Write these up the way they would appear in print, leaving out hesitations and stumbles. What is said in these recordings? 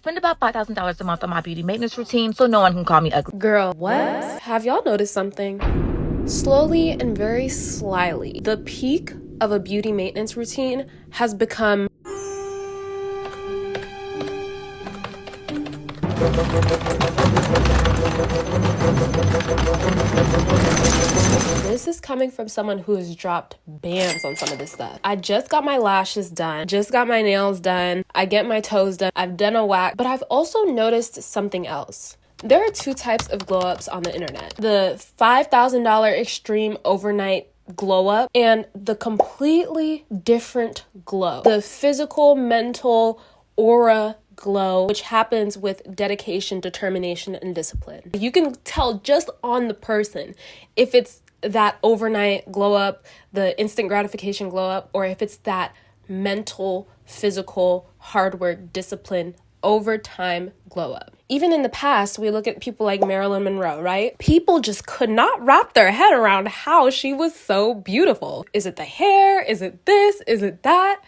Spend about $5,000 a month on my beauty maintenance routine so no one can call me ugly. Girl, what? Have y'all noticed something? Slowly and very slyly, the peak of a beauty maintenance routine has become This is coming from someone who has dropped bands on some of this stuff. I just got my lashes done, just got my nails done, I get my toes done, I've done a wax, but I've also noticed something else. There are two types of glow ups on the internet. The $5,000 extreme overnight glow up and the completely different glow. The physical, mental, aura glow, which happens with dedication, determination, and discipline. You can tell just on the person if it's that overnight glow up, the instant gratification glow up, or if it's that mental, physical, hard work, discipline, over time glow up. Even in the past, we look at people like Marilyn Monroe, right? People just could not wrap their head around how she was so beautiful. Is it the hair? Is it this? Is it that?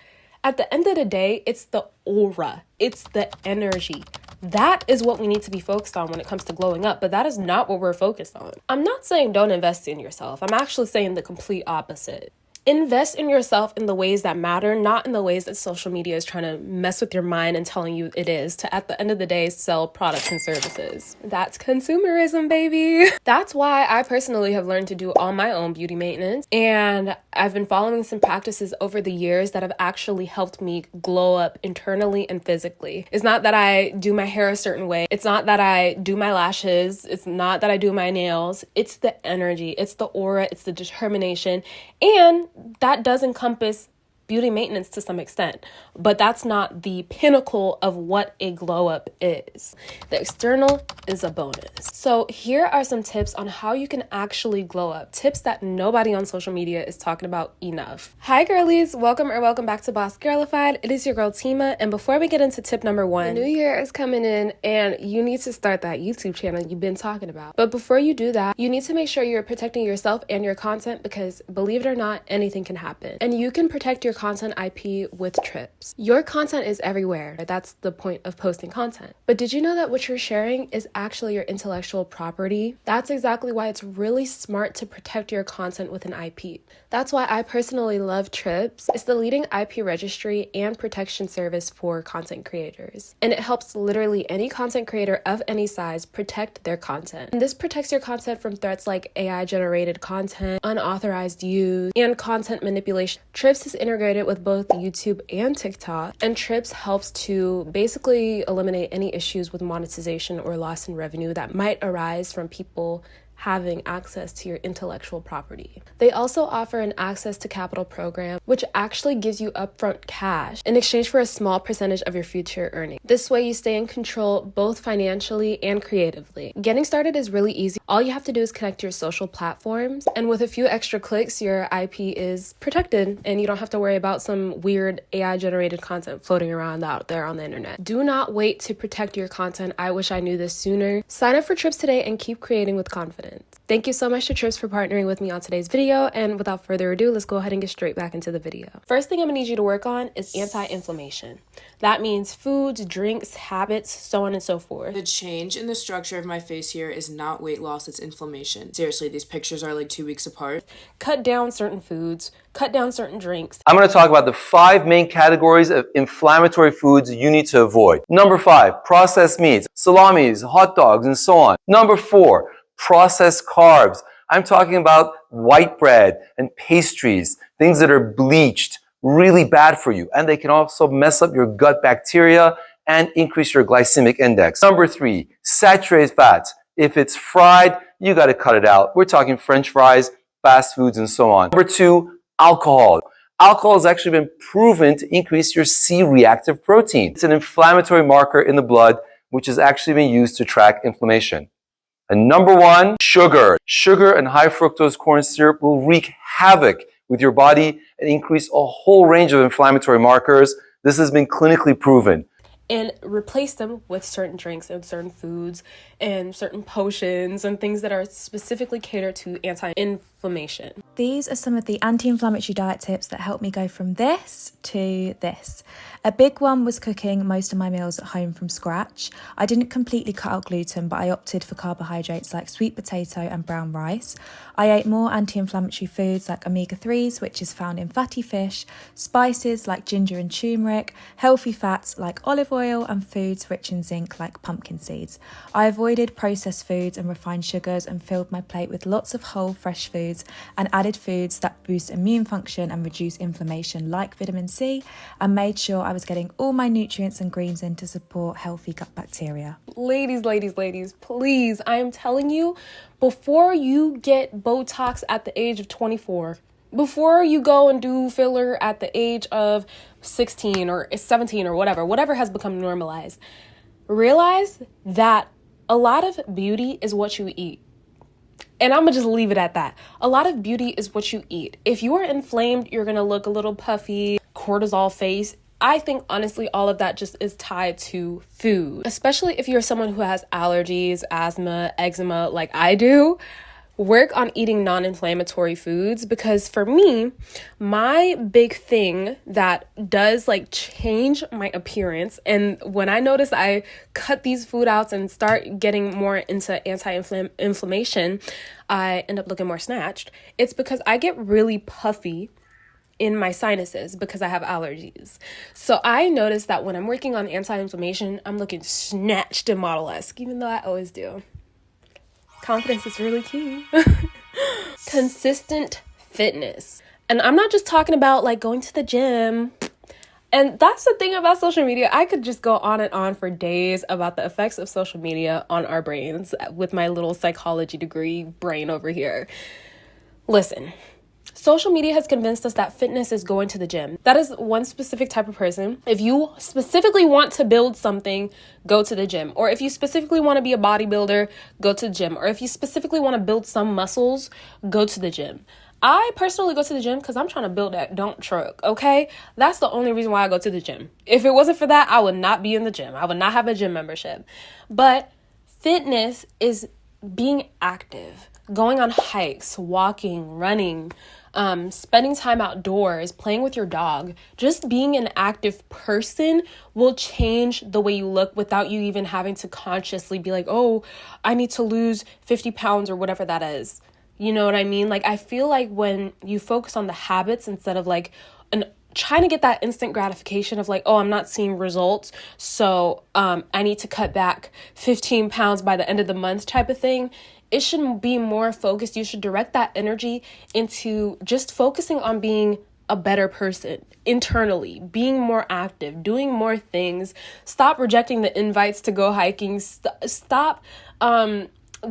At the end of the day, it's the aura. It's the energy. That is what we need to be focused on when it comes to glowing up, but that is not what we're focused on. I'm not saying don't invest in yourself. I'm actually saying the complete opposite. Invest in yourself in the ways that matter, not in the ways that social media is trying to mess with your mind and telling you it is to, at the end of the day, sell products and services. That's consumerism, baby. That's why I personally have learned to do all my own beauty maintenance, and I've been following some practices over the years that have actually helped me glow up internally and physically. It's not that I do my hair a certain way. It's not that I do my lashes. It's not that I do my nails. It's the energy. It's the aura. It's the determination. And that does encompass beauty maintenance to some extent, but that's not the pinnacle of what a glow up is. The external is a bonus. So here are some tips on how you can actually glow up. Tips that nobody on social media is talking about enough. Hi girlies, welcome back to Boss Girlified. It is your girl Tima, and before we get into tip number one, the new year is coming in and you need to start that YouTube channel you've been talking about. But before you do that, you need to make sure you're protecting yourself and your content, because believe it or not, anything can happen. And you can protect your content IP with trips. Your content is everywhere. That's the point of posting content. But did you know that what you're sharing is actually your intellectual property? That's exactly why it's really smart to protect your content with an IP. That's why I personally love Trips. It's the leading IP registry and protection service for content creators. And it helps literally any content creator of any size protect their content. And this protects your content from threats like AI generated content, unauthorized use, and content manipulation. Trips is integrated with both YouTube and TikTok, and Trips helps to basically eliminate any issues with monetization or loss in revenue that might arise from people having access to your intellectual property. They also offer an access to capital program, which actually gives you upfront cash in exchange for a small percentage of your future earnings. This way you stay in control both financially and creatively. Getting started is really easy. All you have to do is connect your social platforms, and with a few extra clicks, your IP is protected and you don't have to worry about some weird AI generated content floating around out there on the internet. Do not wait to protect your content. I wish I knew this sooner. Sign up for Trips today and keep creating with confidence. Thank you so much to Trips for partnering with me on today's video, and without further ado, let's go ahead and get straight back into the video. First thing I'm gonna need you to work on is anti-inflammation. That means foods, drinks, habits, so on and so forth. The change in the structure of my face here is not weight loss, it's inflammation. Seriously, these pictures are like 2 weeks apart. Cut down certain foods, cut down certain drinks. I'm going to talk about the 5 main categories of inflammatory foods you need to avoid. Number 5, processed meats, salamis, hot dogs, and so on. Number 4, processed carbs. I'm talking about white bread and pastries, things that are bleached, really bad for you. And they can also mess up your gut bacteria and increase your glycemic index. Number 3, saturated fats. If it's fried, you got to cut it out. We're talking French fries, fast foods, and so on. Number 2, alcohol. Alcohol has actually been proven to increase your C-reactive protein. It's an inflammatory marker in the blood, which has actually been used to track inflammation. And number 1, sugar. Sugar and high fructose corn syrup will wreak havoc with your body and increase a whole range of inflammatory markers. This has been clinically proven. And replace them with certain drinks and certain foods and certain potions and things that are specifically catered to anti-inflammatory anti-inflammation. These are some of the anti-inflammatory diet tips that helped me go from this to this. A big one was cooking most of my meals at home from scratch. I didn't completely cut out gluten, but I opted for carbohydrates like sweet potato and brown rice. I ate more anti-inflammatory foods like omega-3s, which is found in fatty fish, spices like ginger and turmeric, healthy fats like olive oil, and foods rich in zinc like pumpkin seeds. I avoided processed foods and refined sugars and filled my plate with lots of whole, fresh foods and added foods that boost immune function and reduce inflammation like vitamin C, and made sure I was getting all my nutrients and greens in to support healthy gut bacteria. Ladies, please, I am telling you, before you get Botox at the age of 24, before you go and do filler at the age of 16 or 17 or whatever has become normalized, realize that a lot of beauty is what you eat. And I'm gonna just leave it at that. A lot of beauty is what you eat. If you are inflamed, you're gonna look a little puffy, cortisol face. I think honestly all of that just is tied to food, especially if you're someone who has allergies, asthma, eczema like I do. Work on eating non-inflammatory foods, because for me, my big thing that does like change my appearance, and when I notice I cut these food outs and start getting more into anti-inflammation, I end up looking more snatched. It's because I get really puffy in my sinuses because I have allergies. So I notice that when I'm working on anti-inflammation, I'm looking snatched and model-esque, even though I always do. Confidence is really key. Consistent fitness. And I'm not just talking about like going to the gym. And that's the thing about social media. I could just go on and on for days about the effects of social media on our brains with my little psychology degree brain over here. Listen, social media has convinced us that fitness is going to the gym. That is one specific type of person. If you specifically want to build something, go to the gym. Or if you specifically want to be a bodybuilder, go to the gym. Or if you specifically want to build some muscles, go to the gym. I personally go to the gym because I'm trying to build that dump truck, okay? That's the only reason why I go to the gym. If it wasn't for that, I would not be in the gym. I would not have a gym membership. But fitness is being active, going on hikes, walking, running, spending time outdoors, playing with your dog. Just being an active person will change the way you look without you even having to consciously be like, oh, I need to lose 50 pounds or whatever that is. You know what I mean? Like, I feel like when you focus on the habits instead of like trying to get that instant gratification of like, oh, I'm not seeing results, so I need to cut back 15 pounds by the end of the month type of thing. It should be more focused. You should direct that energy into just focusing on being a better person internally, being more active, doing more things. Stop rejecting the invites to go hiking. Stop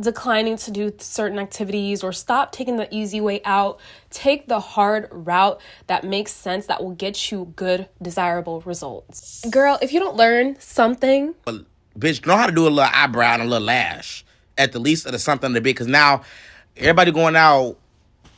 declining to do certain activities, or stop taking the easy way out. Take the hard route that makes sense, that will get you good, desirable results. Girl, if you don't learn something, bitch, know how to do a little eyebrow and a little lash at the least of the something of the big, because now everybody going out,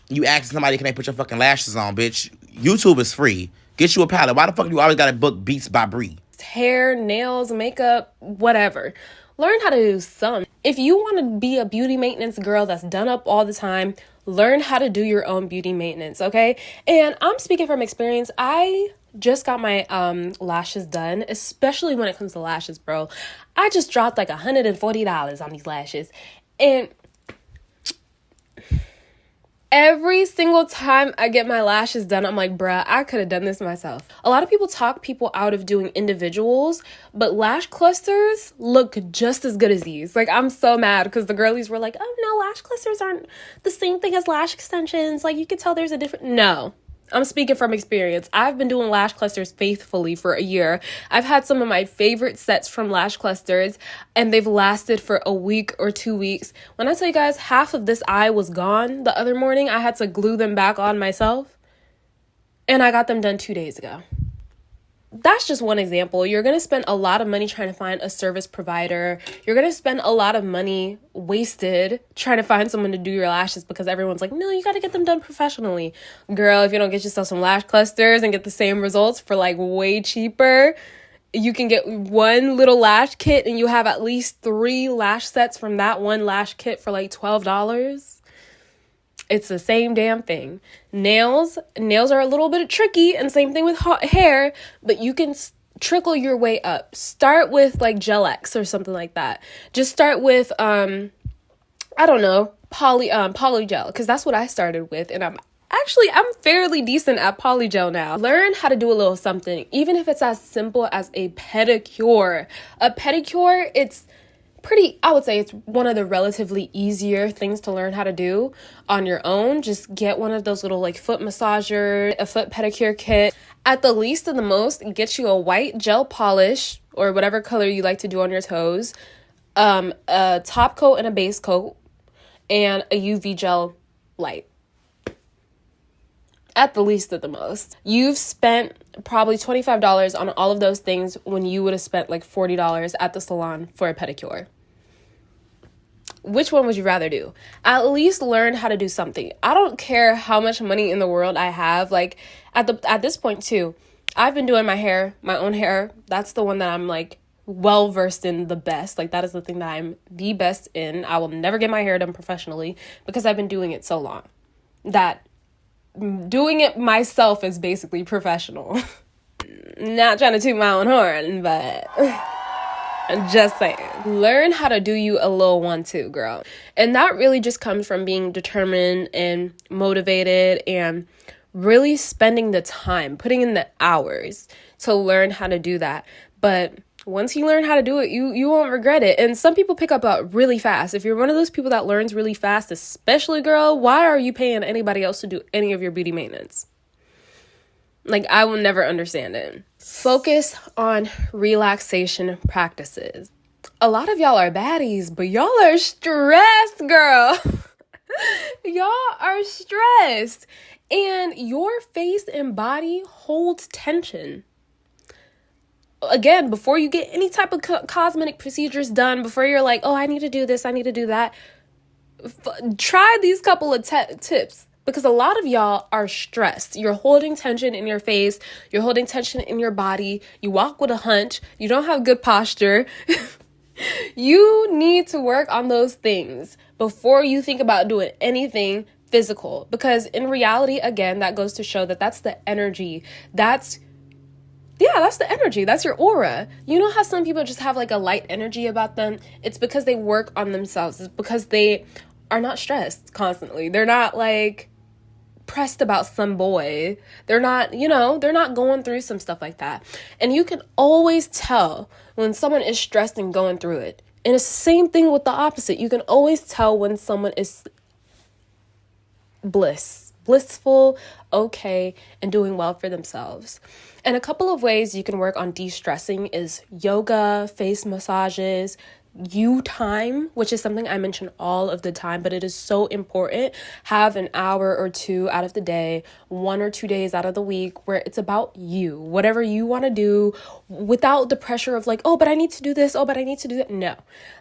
you asking somebody, can they put your fucking lashes on, bitch? YouTube is free. Get you a palette. Why the fuck do you always gotta book Beats by Bree? Hair, nails, makeup, whatever. Learn how to do some. If you want to be a beauty maintenance girl that's done up all the time, learn how to do your own beauty maintenance, okay? And I'm speaking from experience. I just got my lashes done, especially when it comes to lashes, bro. I just dropped like $140 on these lashes. And every single time I get my lashes done, I'm like, bruh, I could have done this myself. A lot of people talk people out of doing individuals, but lash clusters look just as good as these. Like, I'm so mad because the girlies were like, oh no, lash clusters aren't the same thing as lash extensions. Like, you could tell there's a different... No. I'm speaking from experience. I've been doing lash clusters faithfully for a year. I've had some of my favorite sets from lash clusters, and they've lasted for a week or 2 weeks. When I tell you guys, half of this eye was gone the other morning, I had to glue them back on myself, and I got them done 2 days ago. That's just one example. You're going to spend a lot of money trying to find a service provider. You're going to spend a lot of money wasted trying to find someone to do your lashes because everyone's like, no, you got to get them done professionally. Girl, if you don't get yourself some lash clusters and get the same results for like way cheaper, you can get one little lash kit and you have at least 3 lash sets from that one lash kit for like $12. It's the same damn thing. Nails are a little bit tricky, and same thing with hair, but you can trickle your way up. Start with like Gel X or something like that. Just start with I don't know, polygel, because that's what I started with, and I'm fairly decent at polygel now. Learn how to do a little something, even if it's as simple as a pedicure. A pedicure, I would say it's one of the relatively easier things to learn how to do on your own. Just get one of those little like foot massager, a foot pedicure kit. At the least and the most, get you a white gel polish or whatever color you like to do on your toes, a top coat and a base coat, and a UV gel light. At the least at the most. You've spent probably $25 on all of those things when you would have spent like $40 at the salon for a pedicure. Which one would you rather do? At least learn how to do something. I don't care how much money in the world I have. Like at this point too, I've been doing my own hair. That's the one that I'm like well versed in the best. Like that is the thing that I'm the best in. I will never get my hair done professionally because I've been doing it so long that doing it myself is basically professional. Not trying to toot my own horn, but I'm just saying. Learn how to do you a little one too, girl. And that really just comes from being determined and motivated and really spending the time, putting in the hours to learn how to do that. But once you learn how to do it, you won't regret it. And some people pick up really fast. If you're one of those people that learns really fast, especially girl, why are you paying anybody else to do any of your beauty maintenance? Like, I will never understand it. Focus on relaxation practices. A lot of y'all are baddies, but y'all are stressed, girl. Y'all are stressed. And your face and body holds tension. Again, before you get any type of cosmetic procedures done, before you're like, oh, I need to do this, I need to do that, try these couple of tips, because a lot of y'all are stressed. You're holding tension in your face. You're holding tension in your body. You walk with a hunch. You don't have good posture. You need to work on those things before you think about doing anything physical, because in reality, again, that goes to show that that's the energy. That's the energy. That's your aura. You know how some people just have like a light energy about them? It's because they work on themselves. It's because they are not stressed constantly. They're not like pressed about some boy. They're not going through some stuff like that. And you can always tell when someone is stressed and going through it. And it's the same thing with the opposite. You can always tell when someone is blissful, okay, and doing well for themselves. And a couple of ways you can work on de-stressing is yoga, face massages, you time, which is something I mention all of the time, but it is so important. Have an hour or two out of the day, 1 or 2 days out of the week where it's about you, whatever you want to do, without the pressure of like, oh, but I need to do this, oh, but I need to do that. No,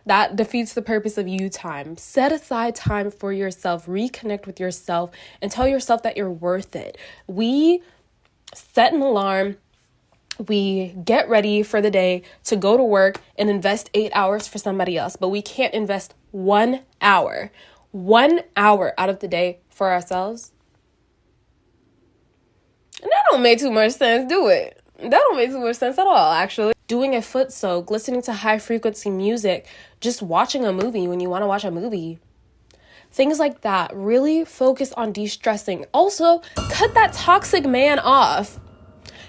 that defeats the purpose of you time. Set aside time for yourself, reconnect with yourself, and tell yourself that you're worth it. We set an alarm. We get ready for the day to go to work and invest 8 hours for somebody else, but we can't invest 1 hour out of the day for ourselves. And that don't make too much sense, do it? That don't make too much sense at all, actually. Doing a foot soak, listening to high frequency music, just watching a movie when you want to watch a movie. Things like that. Really focus on de-stressing. Also, cut that toxic man off.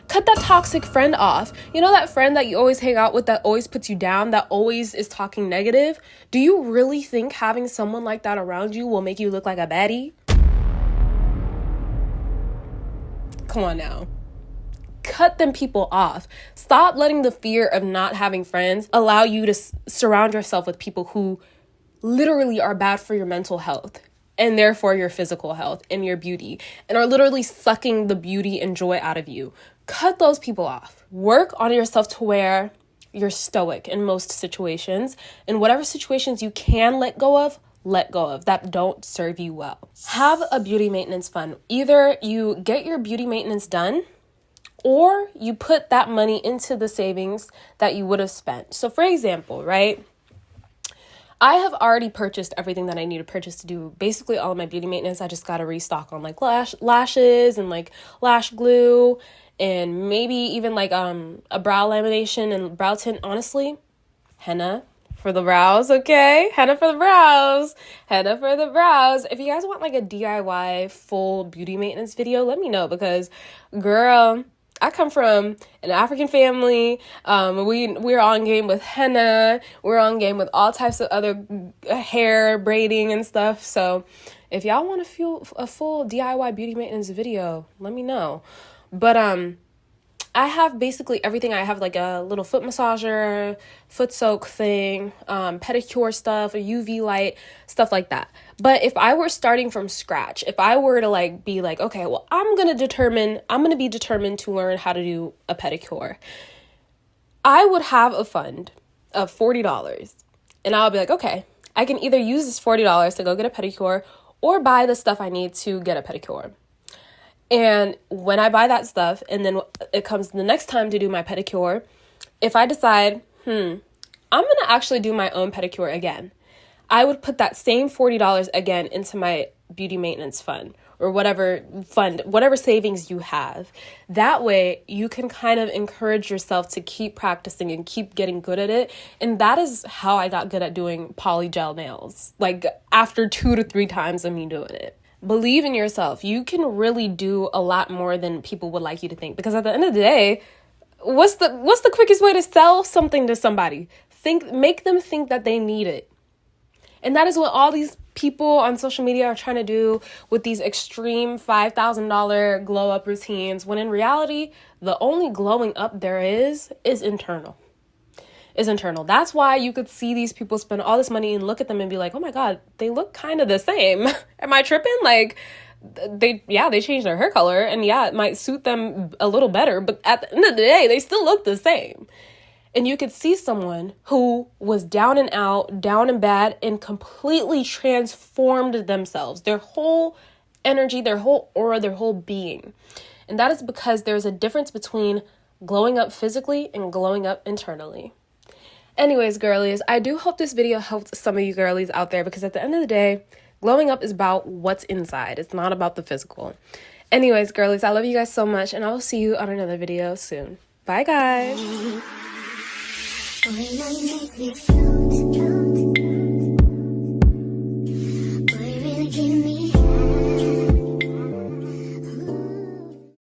Cut that toxic friend off. You know that friend that you always hang out with that always puts you down, that always is talking negative? Do you really think having someone like that around you will make you look like a baddie? Come on now. Cut them people off. Stop letting the fear of not having friends allow you to surround yourself with people who literally are bad for your mental health and therefore your physical health and your beauty, and are literally sucking the beauty and joy out of you. Cut those people off. Work on yourself to where you're stoic in most situations. In whatever situations you can let go of that don't serve you well. Have a beauty maintenance fund. Either you get your beauty maintenance done or you put that money into the savings that you would have spent. So for example, right? I have already purchased everything that I need to purchase to do basically all of my beauty maintenance. I just got to restock on like lashes and like lash glue and maybe even like a brow lamination and brow tint. Honestly, henna for the brows, okay? Henna for the brows. Henna for the brows. If you guys want like a DIY full beauty maintenance video, let me know, because girl, I come from an African family. We're on game with henna. We're on game with all types of other hair braiding and stuff. So if y'all want to feel a full DIY beauty maintenance video, let me know. But I have basically everything. I have like a little foot massager, foot soak thing, pedicure stuff, a UV light, stuff like that. But if I were starting from scratch, if I were to like be like, okay, well, I'm going to be determined to learn how to do a pedicure, I would have a fund of $40. And I'll be like, okay, I can either use this $40 to go get a pedicure or buy the stuff I need to get a pedicure. And when I buy that stuff and then it comes the next time to do my pedicure, if I decide, I'm going to actually do my own pedicure again, I would put that same $40 again into my beauty maintenance fund or whatever savings you have. That way you can kind of encourage yourself to keep practicing and keep getting good at it. And that is how I got good at doing polygel nails, like after 2 to 3 times of me doing it. Believe in yourself. You can really do a lot more than people would like you to think. Because at the end of the day, what's the quickest way to sell something to somebody? Make them think that they need it. And that is what all these people on social media are trying to do with these extreme $5,000 glow up routines, when in reality, the only glowing up there is internal. Is internal. That's why you could see these people spend all this money and look at them and be like, oh my God, they look kind of the same. Am I tripping? Like, they changed their hair color, and yeah, it might suit them a little better, but at the end of the day, they still look the same. And you could see someone who was down and out, down and bad, and completely transformed themselves, their whole energy, their whole aura, their whole being. And that is because there's a difference between glowing up physically and glowing up internally. Anyways, girlies, I do hope this video helped some of you girlies out there, because at the end of the day, glowing up is about what's inside. It's not about the physical. Anyways, girlies, I love you guys so much, and I will see you on another video soon. Bye, guys.